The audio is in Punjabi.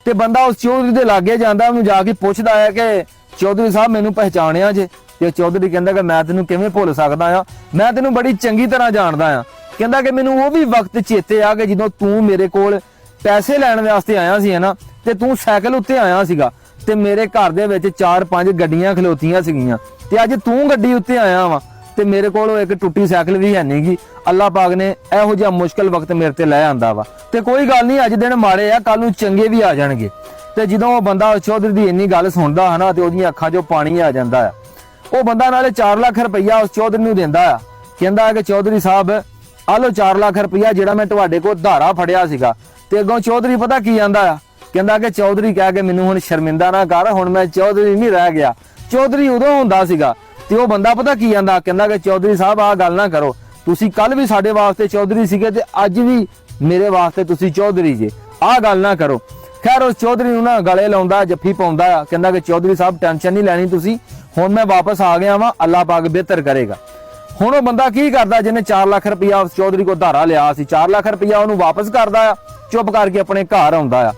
ਤੇ ਬੰਦਾ ਉਸ ਚੌਧਰੀ ਦੇ ਲਾਗੇ ਜਾਂਦਾ, ਉਹਨੂੰ ਜਾ ਕੇ ਪੁੱਛਦਾ ਹੈ ਕਿ ਚੌਧਰੀ ਸਾਹਿਬ ਮੈਨੂੰ ਪਹਿਚਾਣਿਆ ਜੇ? ਤੇ ਚੌਧਰੀ ਕਹਿੰਦਾ ਕਿ ਮੈਂ ਤੈਨੂੰ ਕਿਵੇਂ ਭੁੱਲ ਸਕਦਾ ਆ, ਮੈਂ ਤੈਨੂੰ ਬੜੀ ਚੰਗੀ ਤਰ੍ਹਾਂ ਜਾਣਦਾ ਆ। ਕਹਿੰਦਾ ਕਿ ਮੈਨੂੰ ਉਹ ਵੀ ਵਕਤ ਚੇਤੇ ਆ ਕਿ ਜਦੋਂ ਤੂੰ ਮੇਰੇ ਕੋਲ ਪੈਸੇ ਲੈਣ ਵਾਸਤੇ ਆਇਆ ਸੀ ਨਾ, ਤੇ ਤੂੰ ਸਾਈਕਲ ਉੱਤੇ ਆਇਆ ਸੀਗਾ ਤੇ ਮੇਰੇ ਘਰ ਦੇ ਵਿੱਚ 4-5 ਗੱਡੀਆਂ ਖਲੋਤੀਆਂ ਸੀਗੀਆਂ, ਤੇ ਅੱਜ ਤੂੰ ਗੱਡੀ ਉੱਤੇ ਆਇਆ ਵਾ ਤੇ ਮੇਰੇ ਕੋਲ ਇੱਕ ਟੁੱਟੀ ਸਾਈਕਲ ਵੀ ਹੈ ਨਹੀਂਗੀ। ਅੱਲਾਹ ਪਾਕ ਨੇ ਇਹੋ ਜਿਹਾ ਮੁਸ਼ਕਲ ਵਕਤ ਮੇਰੇ ਤੇ ਲੈ ਆਂਦਾ ਵਾ, ਤੇ ਕੋਈ ਗੱਲ ਨਹੀਂ, ਅੱਜ ਦਿਨ ਮਾੜੇ ਆ, ਕੱਲ ਨੂੰ ਚੰਗੇ ਵੀ ਆ ਜਾਣਗੇ। ਤੇ ਜਦੋਂ ਉਹ ਬੰਦਾ ਚੌਧਰੀ ਦੀ ਇੰਨੀ ਗੱਲ ਸੁਣਦਾ ਹਨਾ, ਤੇ ਉਹਦੀਆਂ ਅੱਖਾਂ 'ਚੋਂ ਪਾਣੀ ਆ ਜਾਂਦਾ ਆ। ਉਹ ਬੰਦਾ ਨਾਲੇ 4 ਲੱਖ ਰੁਪਈਆ ਉਸ ਚੌਧਰੀ ਨੂੰ ਦਿੰਦਾ ਆ, ਕਹਿੰਦਾ ਕਿ ਚੌਧਰੀ ਸਾਹਿਬ ਆ ਲਓ 4 ਲੱਖ ਰੁਪਈਆ ਜਿਹੜਾ ਮੈਂ ਤੁਹਾਡੇ ਕੋਲ ਧਾਰਾ ਫੜਿਆ ਸੀਗਾ। ਤੇ ਅੱਗੋਂ ਚੌਧਰੀ ਪਤਾ ਕੀ ਆਂਦਾ ਆ, ਕਹਿੰਦਾ ਕਿ ਚੌਧਰੀ ਕਹਿ ਕੇ ਮੈਨੂੰ ਹੁਣ ਸ਼ਰਮਿੰਦਾ ਨਾ ਕਰ, ਹੁਣ ਮੈਂ ਚੌਧਰੀ ਨਹੀਂ ਰਹਿ ਗਿਆ, ਚੌਧਰੀ ਉਦੋਂ ਹੁੰਦਾ ਸੀਗਾ। ਤੇ ਉਹ ਬੰਦਾ ਪਤਾ ਕੀ ਆਂਦਾ, ਕਹਿੰਦਾ ਕਿ ਚੌਧਰੀ ਸਾਹਿਬ ਆਹ ਗੱਲ ਨਾ ਕਰੋ, ਤੁਸੀਂ ਕੱਲ ਵੀ ਸਾਡੇ ਵਾਸਤੇ ਚੌਧਰੀ ਸੀਗੇ ਤੇ ਅੱਜ ਵੀ ਮੇਰੇ ਵਾਸਤੇ ਤੁਸੀਂ ਚੌਧਰੀ ਜੇ, ਆਹ ਗੱਲ ਨਾ ਕਰੋ। ਖੈਰ ਉਸ ਚੌਧਰੀ ਨੂੰ ਨਾ ਗਲੇ ਲਾਉਂਦਾ, ਜੱਫੀ ਪਾਉਂਦਾ ਆ, ਕਹਿੰਦਾ ਕਿ ਚੌਧਰੀ ਸਾਹਿਬ ਟੈਨਸ਼ਨ ਨਹੀਂ ਲੈਣੀ ਤੁਸੀਂ, ਹੁਣ ਮੈਂ ਵਾਪਸ ਆ ਗਿਆ ਵਾਂ, ਅੱਲਾਹ ਪਾਕ ਬਿਹਤਰ ਕਰੇਗਾ। ਹੁਣ ਉਹ ਬੰਦਾ ਕੀ ਕਰਦਾ, ਜਿਹਨੇ 4 ਲੱਖ ਰੁਪਇਆ ਉਸ ਚੌਧਰੀ ਕੋਲ ਧਾਰਾ ਲਿਆ ਸੀ, 4 ਲੱਖ ਰੁਪਇਆ ਉਹਨੂੰ ਵਾਪਸ ਕਰਦਾ ਆ, ਚੁੱਪ ਕਰਕੇ ਆਪਣੇ ਘਰ ਆਉਂਦਾ ਆ।